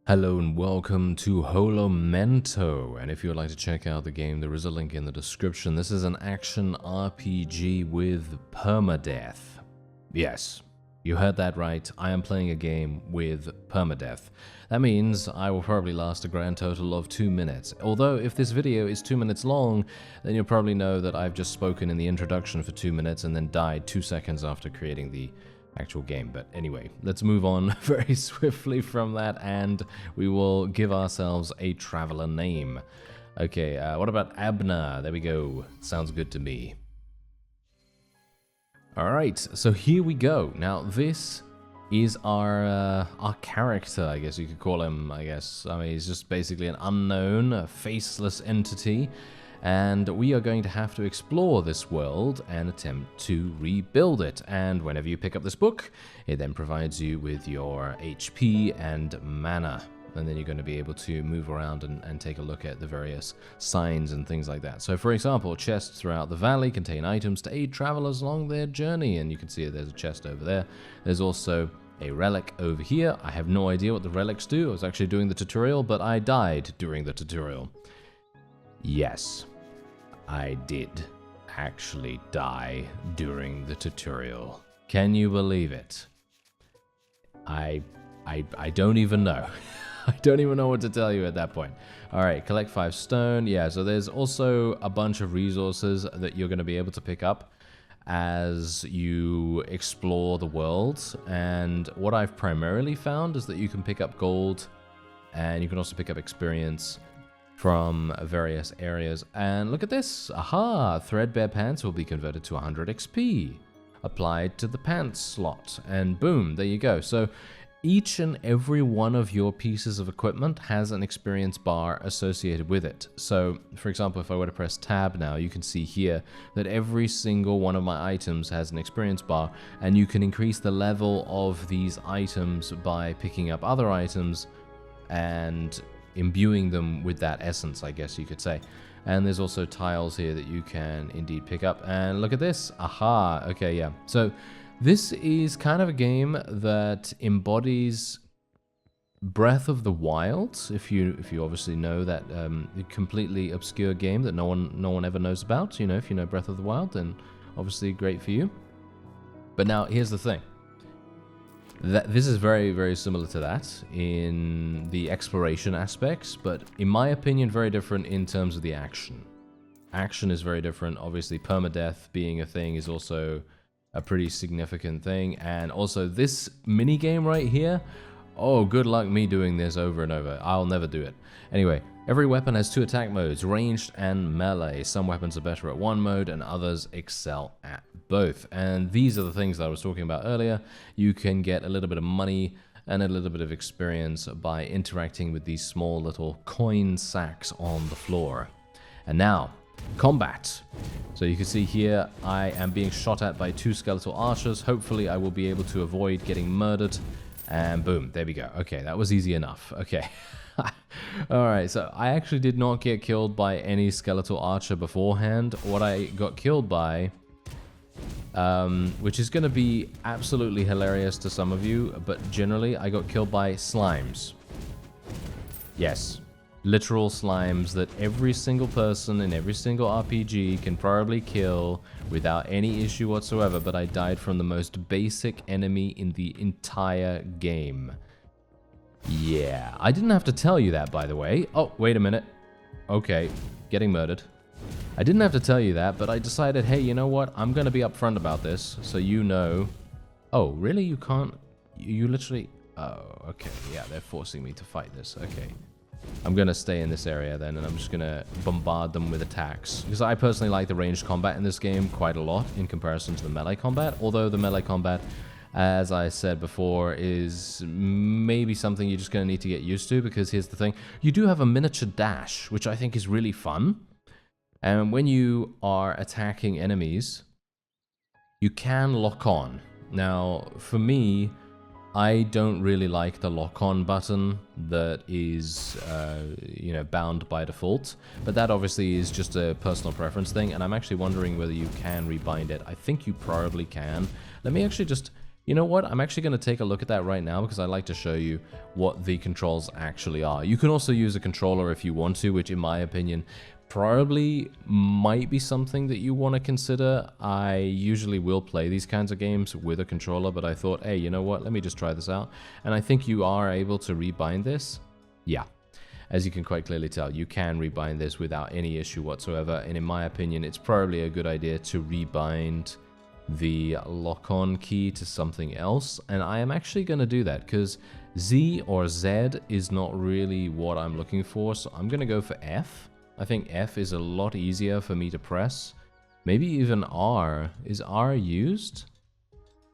Hello and welcome to Holomento, and if you would like to check out the game, there is a link in the description. This is an action RPG with permadeath. Yes, you heard that right. I am playing a game with permadeath. That means I will probably last a grand total of 2 minutes. Although if this video is 2 minutes long, then you'll probably know that I've just spoken in the introduction for 2 minutes and then died 2 seconds after creating the actual game. But anyway, let's move on very swiftly from that, and we will give ourselves a traveler name. Okay, what about Abner? There we go. Sounds good to me. Alright, so here we go. Now this is our character, I guess you could call him, I mean, he's just basically an unknown, faceless entity. And we are going to have to explore this world and attempt to rebuild it. And whenever you pick up this book, it then provides you with your HP and mana. And then you're going to be able to move around and take a look at the various signs and things like that. So for example, chests throughout the valley contain items to aid travelers along their journey. And you can see there's a chest over there. There's also a relic over here. I have no idea what the relics do. I was actually doing the tutorial, but I died during the tutorial. Yes, I did actually die during the tutorial. Can you believe it? I don't even know. I don't even know what to tell you at that point. Alright, collect 5 stone. Yeah, so there's also a bunch of resources that you're going to be able to pick up as you explore the world. And what I've primarily found is that you can pick up gold, and you can also pick up experience from various areas. And look at this. Aha! Threadbare pants will be converted to 100 XP. Applied to the pants slot. And boom, there you go. So each and every one of your pieces of equipment has an experience bar associated with it. So, for example, if I were to press tab now, you can see here that every single one of my items has an experience bar, and you can increase the level of these items by picking up other items and imbuing them with that essence, I guess you could say. And there's also tiles here that you can indeed pick up. And look at this. Aha. Okay, yeah. So this is kind of a game that embodies Breath of the Wild. If you obviously know that completely obscure game that no one ever knows about. You know, if you know Breath of the Wild, then obviously great for you. But now here's the thing. This is very, very similar to that in the exploration aspects, but in my opinion, very different in terms of the action. Action is very different. Obviously, permadeath being a thing is also a pretty significant thing. And also this mini game right here, oh, good luck me doing this over and over. I'll never do it. Anyway, every weapon has 2 attack modes, ranged and melee. Some weapons are better at one mode and others excel at both. And these are the things that I was talking about earlier. You can get a little bit of money and a little bit of experience by interacting with these small little coin sacks on the floor. And now, combat. So you can see here, I am being shot at by 2 skeletal archers. Hopefully I will be able to avoid getting murdered. And boom, there we go. Okay, that was easy enough. Okay. Alright, so I actually did not get killed by any skeletal archer beforehand. What I got killed by, which is going to be absolutely hilarious to some of you, but generally I got killed by slimes. Yes, literal slimes that every single person in every single RPG can probably kill without any issue whatsoever, but I died from the most basic enemy in the entire game. Yeah, I didn't have to tell you that, by the way. Oh, wait a minute. Okay, getting murdered. I didn't have to tell you that, but I decided, hey, you know what? I'm going to be upfront about this, so you know. Oh, really? You can't? You literally... Oh, okay. Yeah, they're forcing me to fight this. Okay. I'm going to stay in this area then, and I'm just going to bombard them with attacks. Because I personally like the ranged combat in this game quite a lot in comparison to the melee combat. Although the melee combat, as I said before, is maybe something you're just going to need to get used to, because here's the thing. You do have a miniature dash, which I think is really fun. And when you are attacking enemies, you can lock on. Now, for me, I don't really like the lock-on button that is, you know, bound by default. But that obviously is just a personal preference thing, and I'm actually wondering whether you can rebind it. I think you probably can. Let me actually just... You know what? I'm actually going to take a look at that right now because I like to show you what the controls actually are. You can also use a controller if you want to, which in my opinion probably might be something that you want to consider. I usually will play these kinds of games with a controller, but I thought, hey, you know what? Let me just try this out. And I think you are able to rebind this. Yeah. As you can quite clearly tell, you can rebind this without any issue whatsoever. And in my opinion, it's probably a good idea to rebind the lock-on key to something else. And I am actually going to do that because Z or Z is not really what I'm looking for. So I'm going to go for F. I think F is a lot easier for me to press. Maybe even R. Is R used?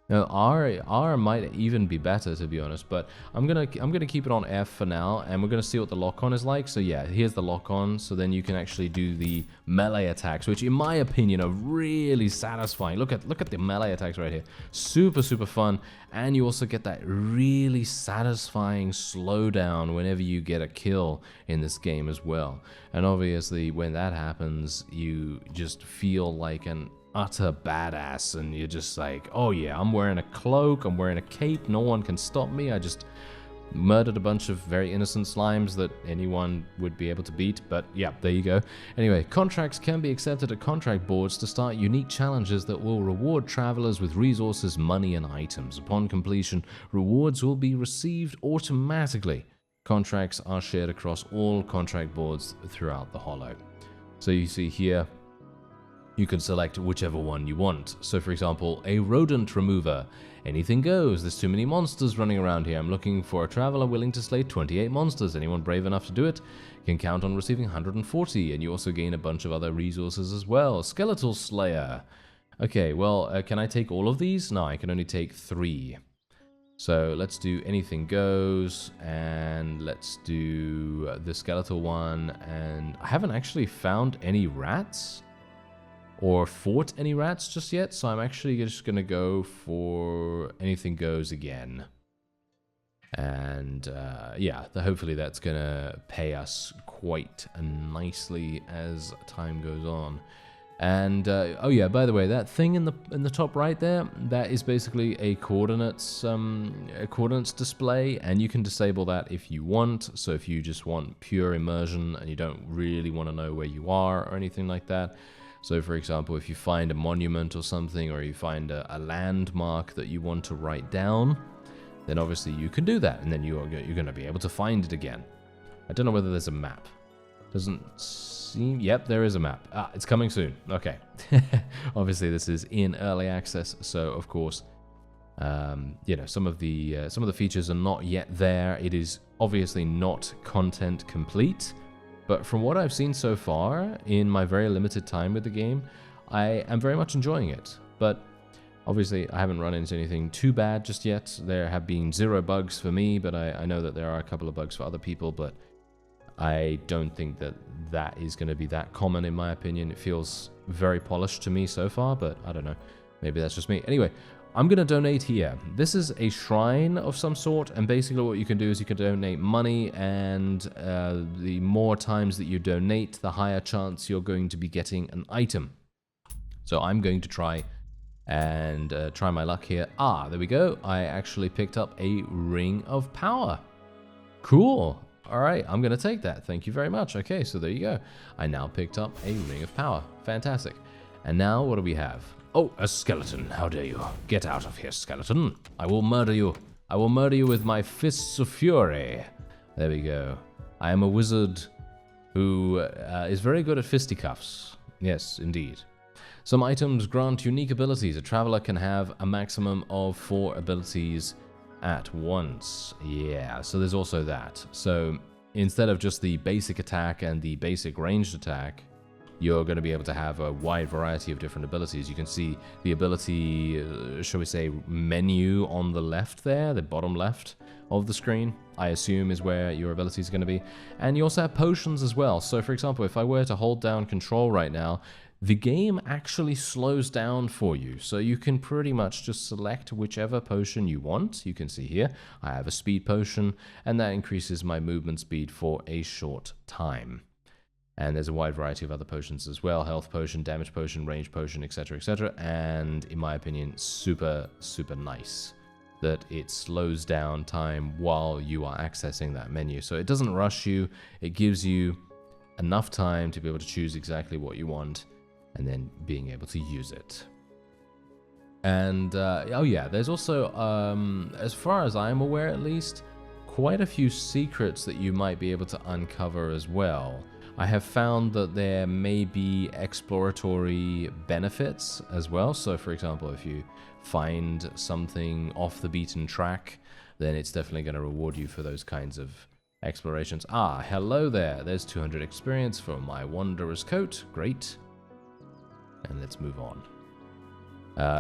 No, R might even be better, to be honest, but I'm gonna keep it on F for now, and we're gonna see what the lock-on is like. So yeah, here's the lock-on, so then you can actually do the melee attacks, which in my opinion are really satisfying. Look at the melee attacks right here. Super fun, and you also get that really satisfying slowdown whenever you get a kill in this game as well. And obviously when that happens, you just feel like an utter badass, and you're just like, oh yeah, I'm wearing a cloak, I'm wearing a cape, no one can stop me. I just murdered a bunch of very innocent slimes that anyone would be able to beat, but yeah, there you go. Anyway, contracts can be accepted at contract boards to start unique challenges that will reward travelers with resources, money, and items. Upon completion, rewards will be received automatically. Contracts are shared across all contract boards throughout the Hollow. So you see here, you can select whichever one you want. So for example, a rodent remover. Anything goes. There's too many monsters running around here. I'm looking for a traveler willing to slay 28 monsters. Anyone brave enough to do it can count on receiving 140, and you also gain a bunch of other resources as well. Skeletal Slayer. Okay, well, can I take all of these? No, I can only take 3. So let's do anything goes, and let's do the skeletal one, and I haven't actually found any rats or fought any rats just yet, so I'm actually just gonna go for anything goes again. And yeah, hopefully that's gonna pay us quite nicely as time goes on. And oh yeah, by the way, that thing in the top right there, that is basically a coordinates display, and you can disable that if you want. So if you just want pure immersion and you don't really want to know where you are or anything like that. So for example, if you find a monument or something, or you find a landmark that you want to write down, then obviously you can do that, and then you're going to be able to find it again. I don't know whether there's a map. Doesn't seem... Yep, there is a map. Ah, it's coming soon. Okay. Obviously this is in early access, so of course, you know, some of the features are not yet there. It is obviously not content complete. But from what I've seen so far, in my very limited time with the game, I am very much enjoying it. But obviously, I haven't run into anything too bad just yet. There have been 0 bugs for me, but I know that there are a couple of bugs for other people, but I don't think that is going to be that common in my opinion. It feels very polished to me so far, but I don't know. Maybe that's just me. Anyway, I'm going to donate here. This is a shrine of some sort, and basically what you can do is you can donate money, and the more times that you donate, the higher chance you're going to be getting an item. So I'm going to try and try my luck here. Ah, there we go. I actually picked up a Ring of Power. Cool. All right, I'm going to take that. Thank you very much. Okay, so there you go. I now picked up a Ring of Power. Fantastic. And now what do we have? Oh, a skeleton. How dare you? Get out of here, skeleton. I will murder you. I will murder you with my fists of fury. There we go. I am a wizard who is very good at fisticuffs. Yes, indeed. Some items grant unique abilities. A traveler can have a maximum of 4 abilities at once. Yeah, so there's also that. So instead of just the basic attack and the basic ranged attack, you're going to be able to have a wide variety of different abilities. You can see the ability, shall we say, menu on the left there, the bottom left of the screen, I assume is where your ability is going to be. And you also have potions as well. So for example, if I were to hold down control right now, the game actually slows down for you. So you can pretty much just select whichever potion you want. You can see here, I have a speed potion, and that increases my movement speed for a short time. And there's a wide variety of other potions as well. Health potion, damage potion, range potion, etc., etc. And in my opinion, super, super nice. that it slows down time while you are accessing that menu. So it doesn't rush you, it gives you enough time to be able to choose exactly what you want and then being able to use it. And oh yeah, there's also, as far as I'm aware at least, quite a few secrets that you might be able to uncover as well. I have found that there may be exploratory benefits as well. So for example, if you find something off the beaten track, then it's definitely going to reward you for those kinds of explorations. Ah, hello there. There's 200 experience for my wanderer's coat. Great. And let's move on.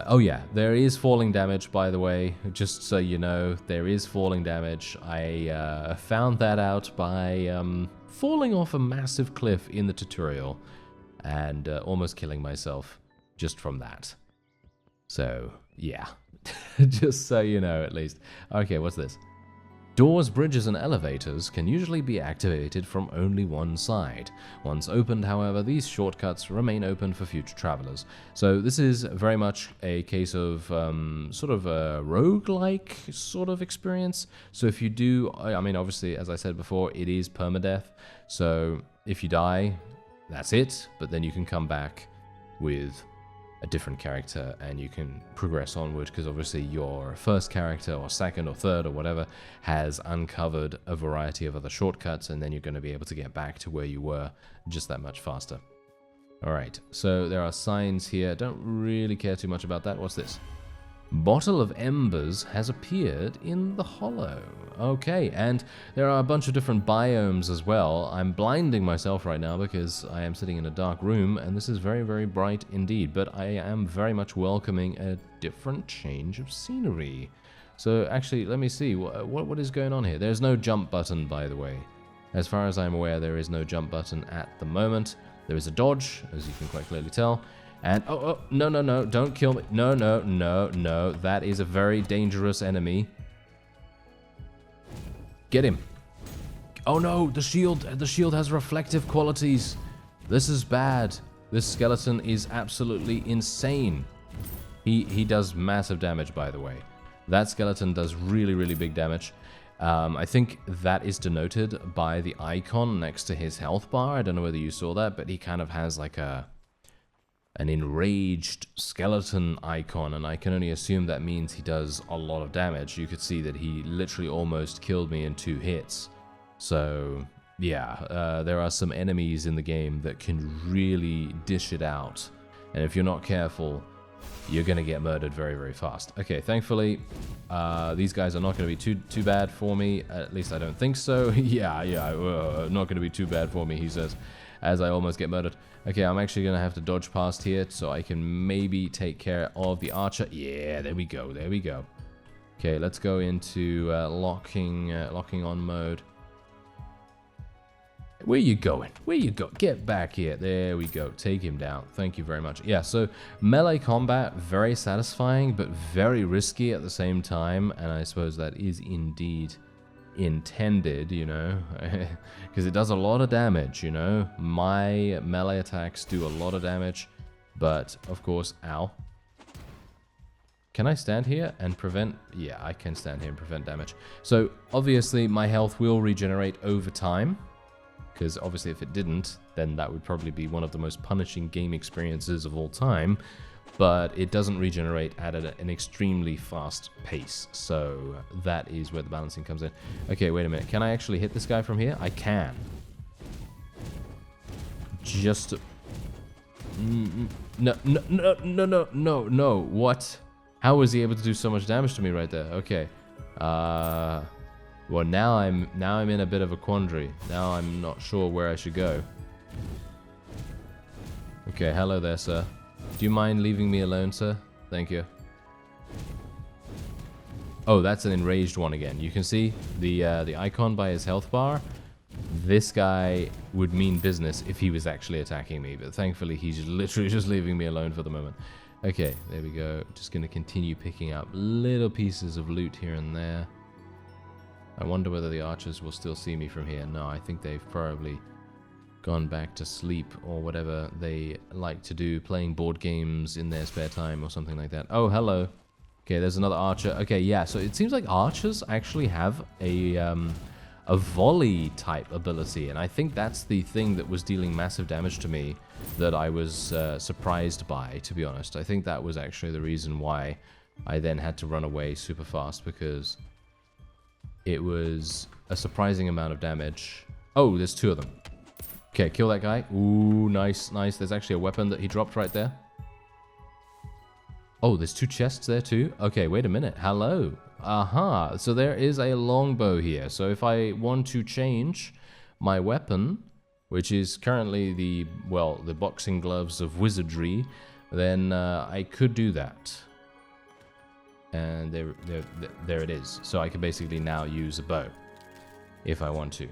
Oh yeah, there is falling damage, by the way, just so you know, there is falling damage. I found that out by falling off a massive cliff in the tutorial and almost killing myself just from that. So, yeah, just so you know at least. Okay, what's this? Doors, bridges, and elevators can usually be activated from only one side. Once opened, however, these shortcuts remain open for future travelers. So this is very much a case of sort of a roguelike sort of experience. So if you do, I mean, obviously, as I said before, it is permadeath. So if you die, that's it. But then you can come back with a different character and you can progress onward, because obviously your first character or second or third or whatever has uncovered a variety of other shortcuts, and then you're going to be able to get back to where you were just that much faster. Alright, so there are signs here. Don't really care too much about that. What's this? Bottle of Embers has appeared in the Hollow. Okay, and there are a bunch of different biomes as well. I'm blinding myself right now because I am sitting in a dark room, and this is very, very bright indeed. But I am very much welcoming a different change of scenery. So actually, let me see. What is going on here? There's no jump button, by the way. As far as I'm aware, there is no jump button at the moment. There is a dodge, as you can quite clearly tell. And, oh, no, don't kill me. No, that is a very dangerous enemy. Get him. Oh no, the shield has reflective qualities. This is bad. This skeleton is absolutely insane. He does massive damage, by the way. That skeleton does really, really big damage. I think that is denoted by the icon next to his health bar. I don't know whether you saw that, but he kind of has like an enraged skeleton icon, and I can only assume that means he does a lot of damage. You could see that he literally almost killed me in 2 hits. So, yeah, there are some enemies in the game that can really dish it out. And if you're not careful, you're going to get murdered very, very fast. Okay, thankfully, these guys are not going to be too bad for me. At least I don't think so. yeah, not going to be too bad for me, he says, as I almost get murdered. Okay, I'm actually going to have to dodge past here so I can maybe take care of the archer. Yeah, there we go. Okay, let's go into locking on mode. Where you going? Get back here. There we go. Take him down. Thank you very much. Yeah, so melee combat, very satisfying, but very risky at the same time. And I suppose that is indeed intended, you know, because it does a lot of damage, you know. My melee attacks do a lot of damage, but of course, ow. Can I stand here and prevent? Yeah, I can stand here and prevent damage. So obviously my health will regenerate over time, because obviously if it didn't, then that would probably be one of the most punishing game experiences of all time. But it doesn't regenerate at an extremely fast pace, so that is where the balancing comes in. Okay, wait a minute. Can I actually hit this guy from here? I can. Just... No. What? How was he able to do so much damage to me right there? Okay. Well, now I'm in a bit of a quandary. Now I'm not sure where I should go. Okay, hello there, sir. Do you mind leaving me alone, sir? Thank you. Oh, that's an enraged one again. You can see the icon by his health bar. This guy would mean business if he was actually attacking me, but thankfully he's literally just leaving me alone for the moment. Okay, there we go. Just going to continue picking up little pieces of loot here and there. I wonder whether the archers will still see me from here. No, I think they've probably gone back to sleep or whatever they like to do, playing board games in their spare time or something like that. Oh, hello. Okay, there's another archer. Okay, yeah, so it seems like archers actually have a volley type ability, and I think that's the thing that was dealing massive damage to me that I was surprised by, to be honest. I think that was actually the reason why I then had to run away super fast, because it was a surprising amount of damage. Oh, there's 2 of them. Okay, kill that guy. Ooh, nice, nice. There's actually a weapon that he dropped right there. Oh, there's 2 chests there too? Okay, wait a minute. Hello. Aha. So there is a longbow here. So if I want to change my weapon, which is currently the boxing gloves of wizardry, then I could do that. And there it is. So I can basically now use a bow if I want to.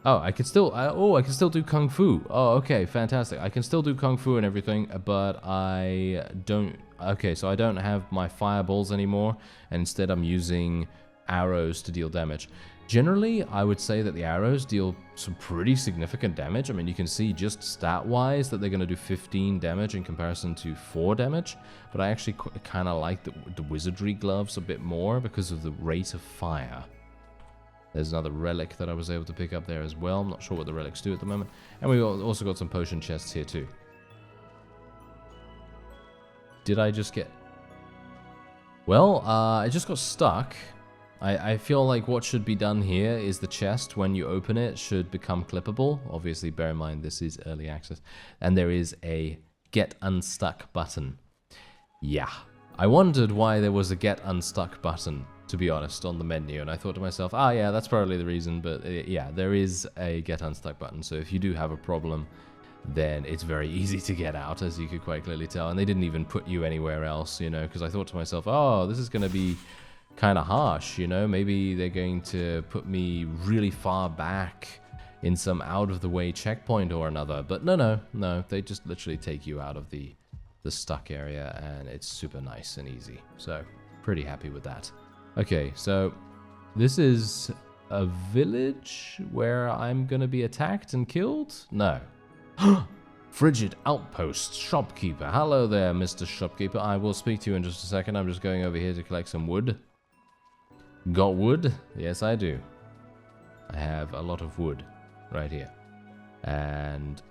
Oh, I can still do kung fu. Oh, okay, fantastic. I can still do kung fu and everything, but I don't. Okay, so I don't have my fireballs anymore, and instead I'm using arrows to deal damage. Generally, I would say that the arrows deal some pretty significant damage. I mean, you can see just stat-wise that they're going to do 15 damage in comparison to 4 damage, but I actually kind of like the wizardry gloves a bit more because of the rate of fire. There's another relic that I was able to pick up there as well. I'm not sure what the relics do at the moment. And we've also got some potion chests here too. Did I just get... Well, I just got stuck. I feel like what should be done here is the chest, when you open it, should become clippable. Obviously, bear in mind this is early access. And there is a get unstuck button. Yeah. I wondered why there was a get unstuck button, to be honest, on the menu, and I thought to myself, ah, yeah, that's probably the reason, but yeah, there is a get unstuck button, so if you do have a problem, then it's very easy to get out, as you could quite clearly tell, and they didn't even put you anywhere else, you know, because I thought to myself, oh, this is going to be kind of harsh, you know, maybe they're going to put me really far back in some out-of-the-way checkpoint or another, but no, they just literally take you out of the stuck area, and it's super nice and easy, so pretty happy with that. Okay, so this is a village where I'm gonna be attacked and killed? No. Frigid Outpost, Shopkeeper. Hello there, Mr. Shopkeeper. I will speak to you in just a second. I'm just going over here to collect some wood. Got wood? Yes, I do. I have a lot of wood right here. And...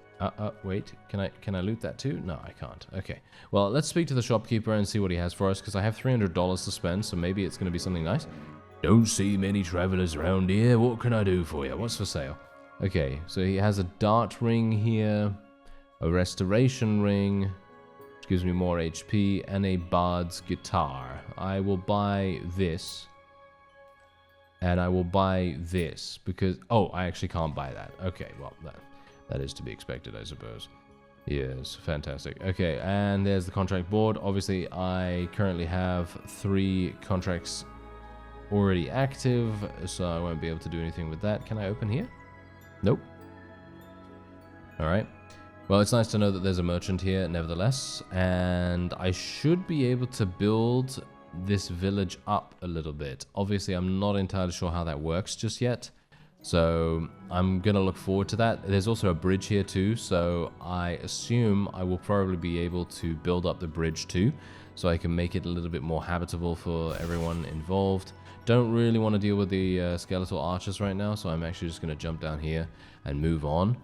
wait, can I loot that too? No, I can't. Okay. Well, let's speak to the shopkeeper and see what he has for us, because I have $300 to spend, so maybe it's going to be something nice. Don't see many travelers around here. What can I do for you? What's for sale? Okay, so he has a dart ring here, a restoration ring, which gives me more HP, and a bard's guitar. I will buy this, and I will buy this, because... Oh, I actually can't buy that. Okay, well, that is to be expected, I suppose. Yes, fantastic. Okay, and there's the contract board. Obviously, I currently have 3 contracts already active, so I won't be able to do anything with that. Can I open here? Nope. Alright. Well, it's nice to know that there's a merchant here, nevertheless, and I should be able to build this village up a little bit. Obviously, I'm not entirely sure how that works just yet. So I'm going to look forward to that. There's also a bridge here too, so I assume I will probably be able to build up the bridge too, so I can make it a little bit more habitable for everyone involved. Don't really want to deal with the skeletal archers right now, so I'm actually just going to jump down here and move on.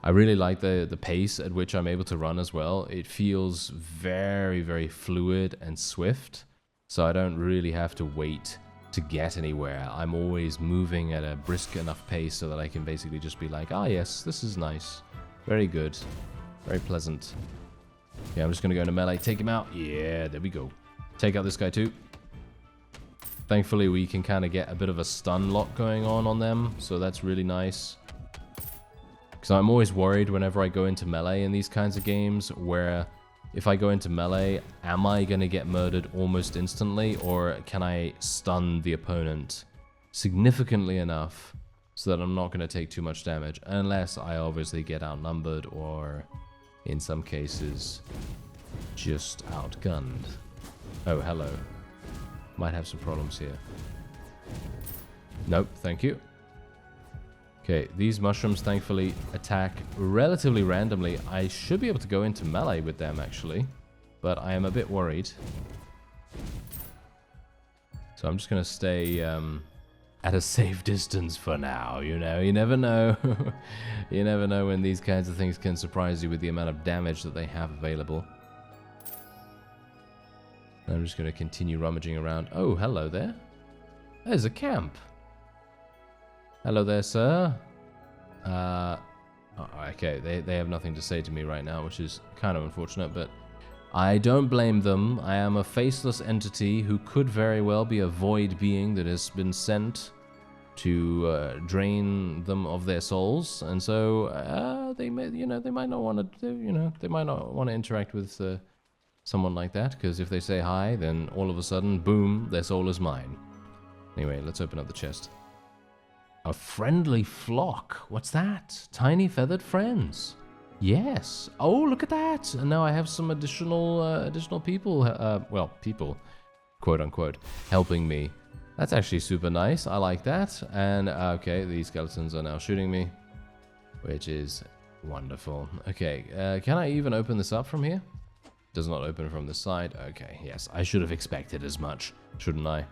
I really like the pace at which I'm able to run as well. It feels very, very fluid and swift, so I don't really have to wait to get anywhere. I'm always moving at a brisk enough pace so that I can basically just be like, ah yes, this is nice. Very good. Very pleasant. Yeah, I'm just going to go into melee. Take him out. Yeah, there we go. Take out this guy too. Thankfully, we can kind of get a bit of a stun lock going on them, so that's really nice. Because I'm always worried whenever I go into melee in these kinds of games, where... if I go into melee, am I going to get murdered almost instantly, or can I stun the opponent significantly enough so that I'm not going to take too much damage, unless I obviously get outnumbered or, in some cases, just outgunned. Oh, hello. Might have some problems here. Nope, thank you. Okay, these mushrooms thankfully attack relatively randomly. I should be able to go into melee with them, actually. but I am a bit worried. So I'm just going to stay at a safe distance for now, you know? You never know. You never know when these kinds of things can surprise you with the amount of damage that they have available. I'm just going to continue rummaging around. Oh, hello there. There's a camp. Hello there, sir. Okay, they have nothing to say to me right now, which is kind of unfortunate, but I don't blame them. I am a faceless entity who could very well be a void being that has been sent to drain them of their souls, and so they may, they might not want to, they might not want to interact with someone like that, because if they say hi, then all of a sudden, boom, their soul is mine. Anyway, let's open up the chest. A friendly flock. What's that? Tiny feathered friends. Yes. Oh, look at that. And now I have some additional people, well, people, quote unquote, helping me. That's actually super nice. I like that. And, okay, these skeletons are now shooting me, which is wonderful. Okay, can I even open this up from here? Does not open from this side. Okay, yes, I should have expected as much, shouldn't I?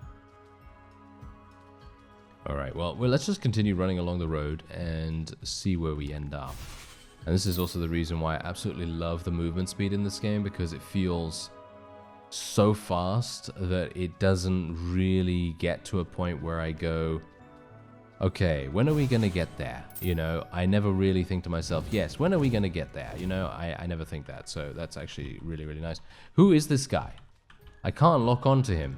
Alright, well, let's just continue running along the road and see where we end up. And this is also the reason why I absolutely love the movement speed in this game, because it feels so fast that it doesn't really get to a point where I go, okay, when are we going to get there? You know, I never really think to myself, yes, when are we going to get there? You know, I never think that, so that's actually really, really nice. Who is this guy? I can't lock onto him.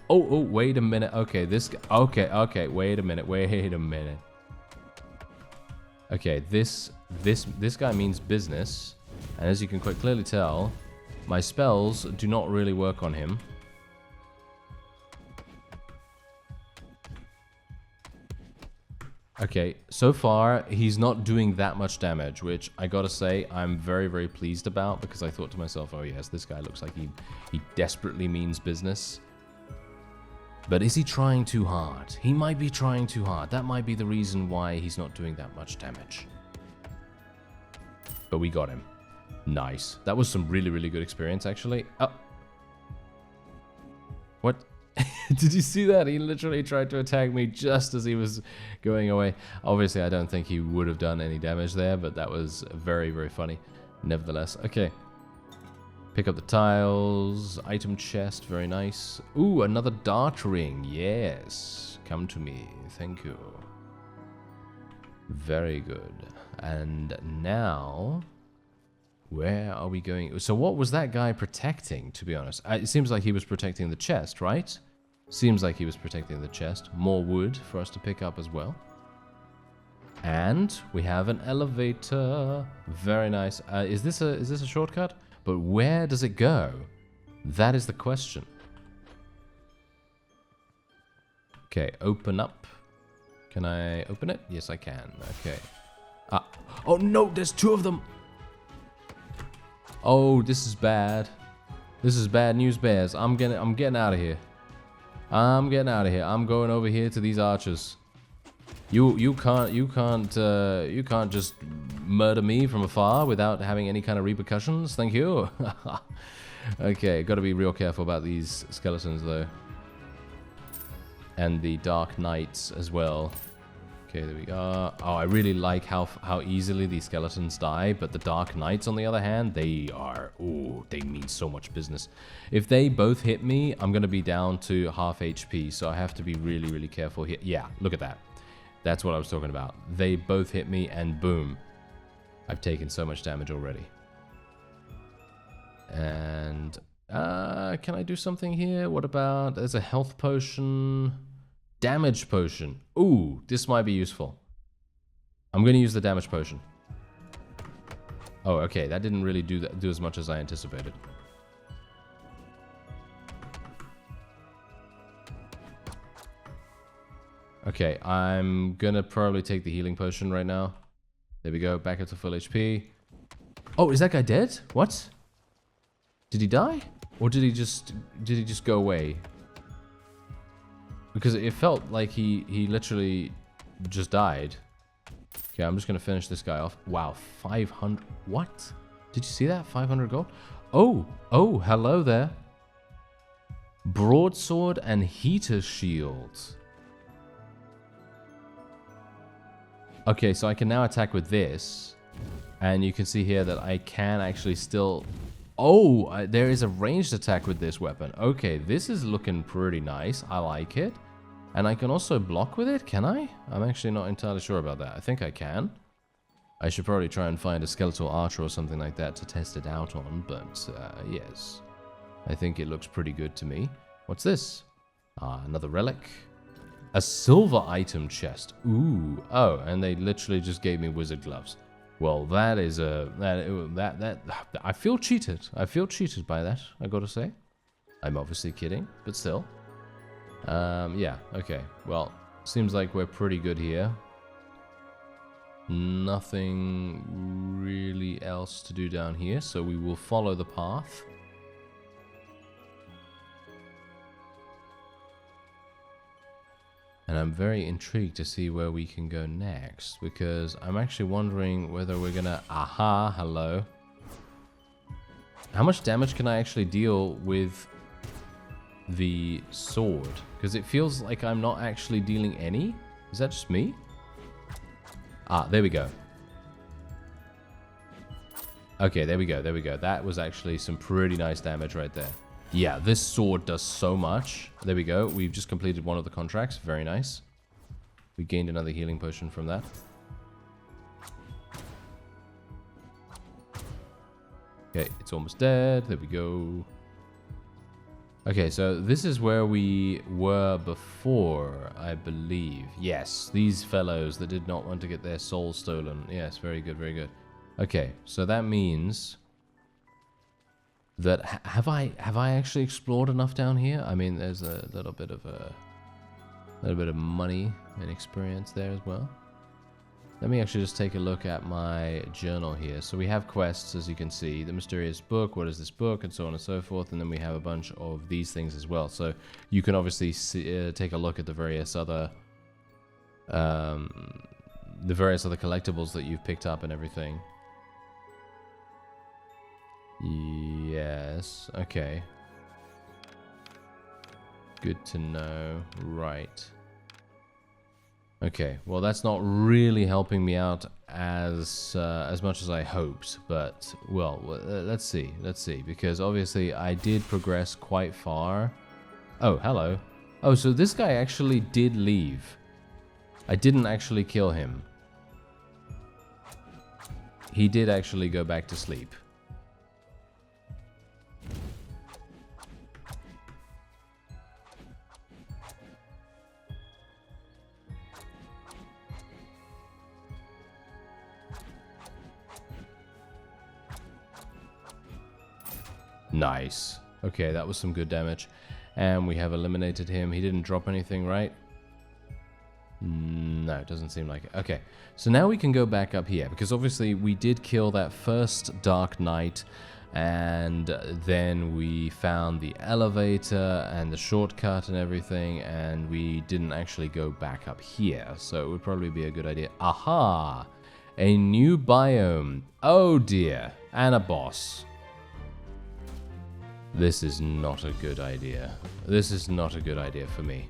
Oh, wait a minute. Okay, this guy. Okay, wait a minute. Okay, this guy means business, and as you can quite clearly tell, my spells do not really work on him. Okay, so far he's not doing that much damage, which I gotta say I'm very, very pleased about, because I thought to myself, oh yes, this guy looks like he desperately means business. But is he trying too hard? He might be trying too hard. That might be the reason why he's not doing that much damage. But we got him. Nice. That was some really, really good experience, actually. Oh. What? Did you see that? He literally tried to attack me just as he was going away. Obviously, I don't think he would have done any damage there, but that was very, very funny. Nevertheless. Okay. Pick up the tiles, item chest, very nice. Ooh, another dart ring, yes. Come to me, thank you. Very good. And now, where are we going? So what was that guy protecting, to be honest? It seems like he was protecting the chest, right? Seems like he was protecting the chest. More wood for us to pick up as well. And we have an elevator. Very nice. Is this a shortcut? But where does it go? That is the question. Okay, open up. Can I open it? Yes, I can. Okay. Oh no, there's two of them. Oh, this is bad. This is bad news, bears. I'm getting out of here. I'm getting out of here. I'm going over here to these archers. You can't just murder me from afar without having any kind of repercussions. Thank you. Okay, got to be real careful about these skeletons though, and the dark knights as well. Okay, there we go. Oh, I really like how easily these skeletons die, but the dark knights on the other hand, they mean so much business. If they both hit me, I'm gonna be down to half HP, so I have to be really, really careful here. Yeah, look at that. That's what I was talking about. They both hit me and boom. I've taken so much damage already. And can I do something here? What about, there's a health potion, damage potion. Ooh, this might be useful. I'm going to use the damage potion. Oh, okay, that didn't really do as much as I anticipated. Okay, I'm gonna probably take the healing potion right now. There we go, back up to full HP. Oh, is that guy dead? What? Did he die? Or did he just go away? Because it felt like he literally just died. Okay, I'm just gonna finish this guy off. Wow, 500, what? Did you see that? 500 gold? Oh, hello there. Broadsword and heater shields. Okay, so I can now attack with this. And you can see here that I can actually still... Oh, there is a ranged attack with this weapon. Okay, this is looking pretty nice. I like it. And I can also block with it, can I? I'm actually not entirely sure about that. I think I can. I should probably try and find a skeletal archer or something like that to test it out on, but yes. I think it looks pretty good to me. What's this? Another relic. A silver item chest. Ooh. Oh, and they literally just gave me wizard gloves. Well, that is a... That I feel cheated. I feel cheated by that, I gotta say. I'm obviously kidding, but still. Yeah, okay. Well, seems like we're pretty good here. Nothing really else to do down here, so we will follow the path. And I'm very intrigued to see where we can go next, because I'm actually wondering whether we're gonna... Aha, hello. How much damage can I actually deal with the sword? Because it feels like I'm not actually dealing any. Is that just me? Ah, there we go. Okay, there we go, there we go. That was actually some pretty nice damage right there. Yeah, this sword does so much. There we go. We've just completed one of the contracts. Very nice. We gained another healing potion from that. Okay, it's almost dead. There we go. Okay, so this is where we were before, I believe. Yes, these fellows that did not want to get their soul stolen. Yes, very good, very good. Okay, so that means... that have I actually explored enough down here? I mean, there's a little bit of money and experience there as well. Let me actually just take a look at my journal here. So we have quests, as you can see, the mysterious book, what is this book, and so on and so forth. And then we have a bunch of these things as well. So you can obviously see, take a look at the various other collectibles that you've picked up and everything. Yes, okay. Good to know. Right. Okay, well that's not really helping me out as much as I hoped, but, well, let's see, because obviously I did progress quite far. Oh, hello. Oh, so this guy actually did leave. I didn't actually kill him. He did actually go back to sleep. Nice. Okay, that was some good damage. And we have eliminated him. He didn't drop anything, right? No, it doesn't seem like it. Okay, so now we can go back up here, because obviously we did kill that first Dark Knight, and then we found the elevator and the shortcut and everything, and we didn't actually go back up here, so it would probably be a good idea. Aha! A new biome. Oh dear. And a boss. This is not a good idea. This is not a good idea for me.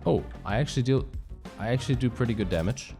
Oh, I actually do pretty good damage.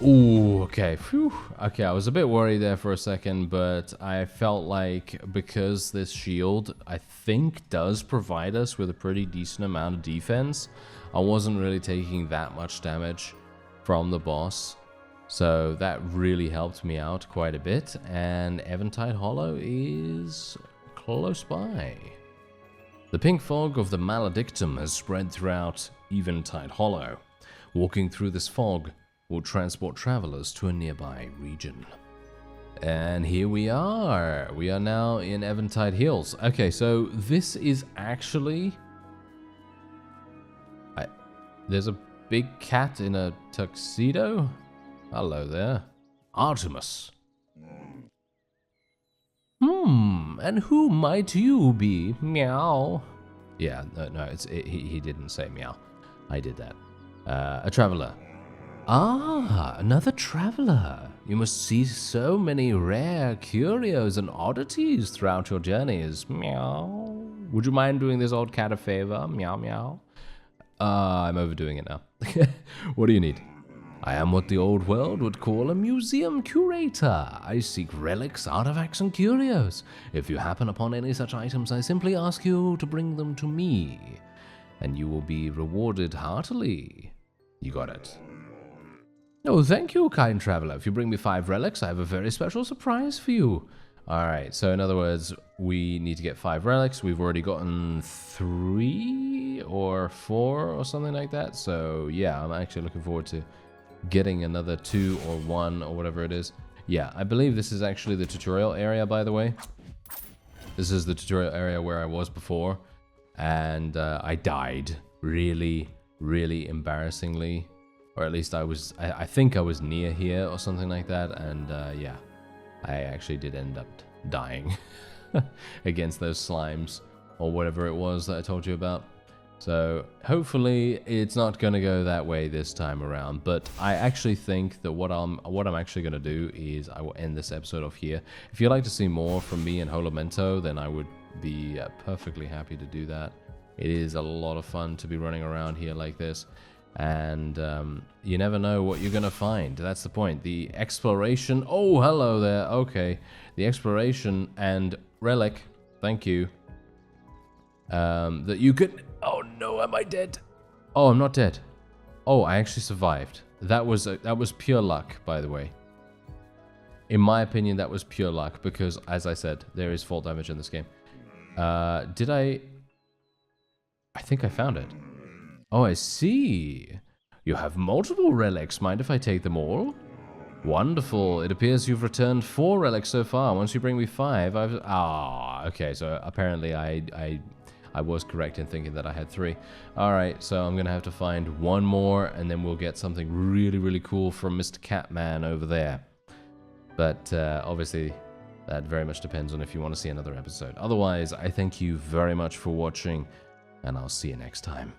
Ooh, okay. Phew. Okay, I was a bit worried there for a second, but I felt like because this shield, I think, does provide us with a pretty decent amount of defense, I wasn't really taking that much damage from the boss. So that really helped me out quite a bit, and Eventide Hollow is close by. The pink fog of the Maledictum has spread throughout Eventide Hollow. Walking through this fog will transport travelers to a nearby region. And here we are. We are now in Eventide Hills. Okay, so this is actually... There's a big cat in a tuxedo? Hello there. Artemis. And who might you be? Meow. Yeah, no, he didn't say meow. I did that. A traveler. Ah, another traveler. You must see so many rare curios and oddities throughout your journeys. Meow. Would you mind doing this old cat a favor? Meow, meow. I'm overdoing it now. What do you need? I am what the old world would call a museum curator. I seek relics, artifacts, and curios. If you happen upon any such items, I simply ask you to bring them to me, and you will be rewarded heartily. You got it. Oh, thank you, kind traveler. If you bring me 5 relics, I have a very special surprise for you. Alright, so in other words, we need to get 5 relics. We've already gotten 3 or 4 or something like that. So yeah, I'm actually looking forward to getting another 2 or 1 or whatever it is. Yeah, I believe this is actually the tutorial area, by the way. This is the tutorial area where I was before. And I died really, really embarrassingly. Or at least I think I was near here or something like that. And yeah, I actually did end up dying against those slimes or whatever it was that I told you about. So hopefully it's not going to go that way this time around. But I actually think that what I'm actually going to do is I will end this episode off here. If you'd like to see more from me and Holomento, then I would be perfectly happy to do that. It is a lot of fun to be running around here like this. And you never know what you're going to find. That's the point. The exploration... Oh, hello there. Okay. The exploration and relic. Thank you. That you could... Oh no, am I dead? Oh, I'm not dead. Oh, I actually survived. That was pure luck, by the way. In my opinion, that was pure luck because, as I said, there is fall damage in this game. Did I think I found it. Oh, I see. You have multiple relics. Mind if I take them all? Wonderful. It appears you've returned 4 relics so far. Once you bring me 5, okay. So apparently I was correct in thinking that I had 3. Alright, so I'm going to have to find 1 more, and then we'll get something really, really cool from Mr. Catman over there. But obviously, that very much depends on if you want to see another episode. Otherwise, I thank you very much for watching, and I'll see you next time.